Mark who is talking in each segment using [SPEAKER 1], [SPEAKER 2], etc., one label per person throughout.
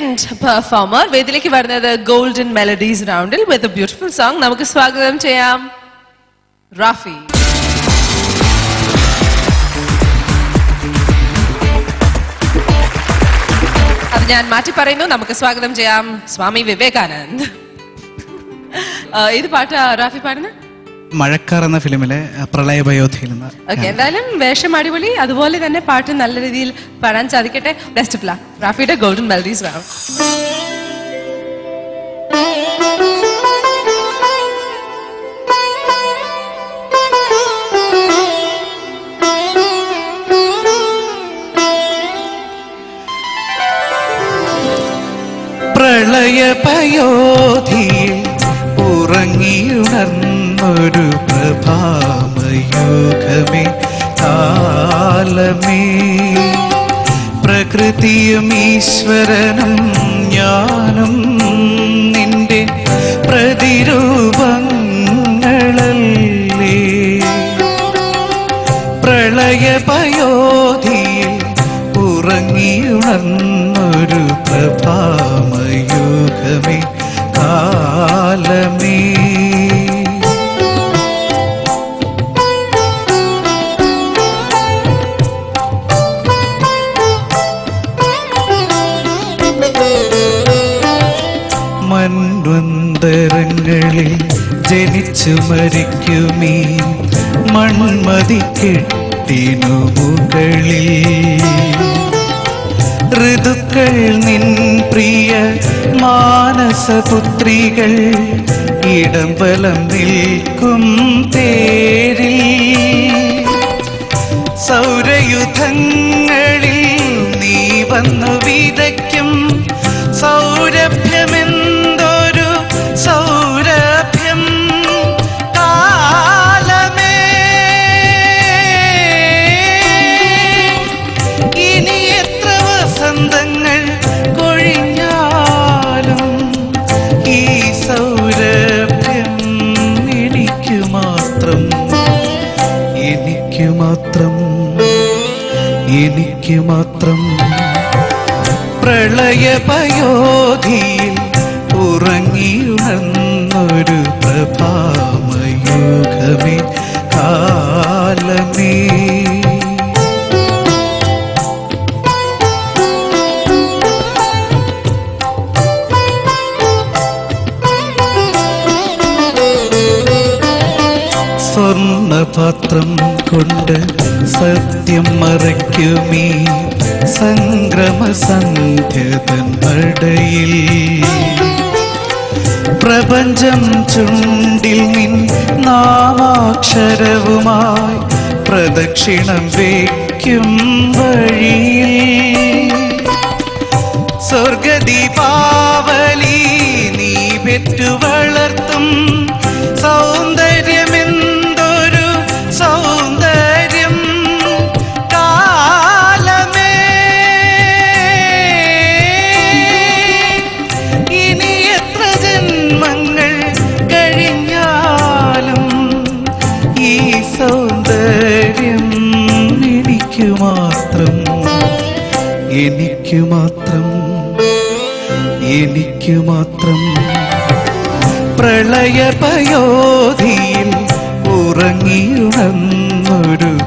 [SPEAKER 1] Second performer വേദിയിലേക്ക് വരുന്നത് golden melodies റൗണ്ടിൽ വിത്ത് എ ബ്യൂട്ടിഫുൾ സോങ്. നമുക്ക് സ്വാഗതം ചെയ്യാം റാഫി. അത് ഞാൻ മാറ്റി പറയുന്നു. നമുക്ക് സ്വാഗതം ചെയ്യാം സ്വാമി വിവേകാനന്ദ്. ഏത് പാട്ട് റാഫി പാടുന്നത്?
[SPEAKER 2] മഴക്കാർ എന്ന ഫിലിമിലെ പ്രളയഭയോധിയിൽ നിന്ന്.
[SPEAKER 1] ഓക്കെ, എന്തായാലും വേഷം അടിപൊളി, അതുപോലെ തന്നെ പാട്ട് നല്ല രീതിയിൽ പാടാൻ സാധിക്കട്ടെ. Best of luck. റാഫിയുടെ ഗോൾഡൻ മെലഡീസ് റൗണ്ട്.
[SPEAKER 2] പ്രളയഭയോധിയിൽ ഉറങ്ങിയുണർന്നൊരു പ്രഭാമയൂഖമേ കാലമേ, പ്രകൃതിയും ഈശ്വരനും ഞാനും നിന്റെ പ്രതിരൂപങ്ങളല്ലേ. പ്രളയഭയോധിയിൽ ഉറങ്ങിയുണർന്നൊരു പ്രഭാമയൂഖമേ കാലമേ. മൺവന്തരങ്ങളിൽ ജനിച്ചു മരിക്കുമീ മൺമതിക്കെട്ടിനു മുകളിൽ ഋതുക്കൾ നിൻ പ്രിയ മാനസപുത്രികൾ ഇടം വലം നിൽക്കും തേരിൽ. സൗരയുധങ്ങളിൽ നീ വന്നു വിതയ്ക്കും സൗരഭ്യമെന്തൊരു സൗരഭ്യം കാലമേ. ഇനി എത്ര വസന്തങ്ങൾ കൊഴിഞ്ഞാലും ഈ സൗരഭ്യം എനിക്ക് മാത്രം, എനിക്ക് മാത്രം, എനിക്ക് മാത്രം. പ്രളയഭയോധിയിൽ ഉറങ്ങിയുണർന്നൊരു പ്രഭാമയൂഖമേ കാലമേ. സ്വർണപാത്രം കൊണ്ട് സത്യം മറയ്ക്കുമീ സംക്രമസന്ധ്യതൻ നടയിൽ പ്രപഞ്ചം ചുണ്ടിൽ നിൻ നാമാക്ഷരവുമായി പ്രദക്ഷിണം വയ്ക്കും വഴിയിൽ സ്വർഗദീപാവലി നീ പെറ്റു വളർത്തും സൗന്ദര്യമെന്തൊരു സൗന്ദര്യം കാലമേ. ഇനി എത്ര ജന്മങ്ങൾ കഴിഞ്ഞാലും ഈ സൗന്ദര്യം എനിക്ക് മാത്രം, എനിക്ക് മാത്രം, എനിക്ക് മാത്രം. പ്രളയഭയോധിയിൽ ഉറങ്ങിയുണർന്നൊരു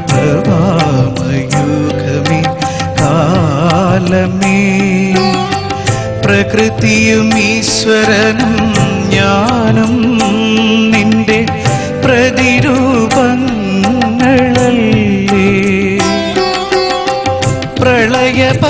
[SPEAKER 2] പ്രഭാമയൂഖമേ കാലമേ, പ്രകൃതിയും ഈശ്വരനും ഞാനും നിന്റെ പ്രതിരൂപങ്ങളല്ലേ. പ്രളയഭ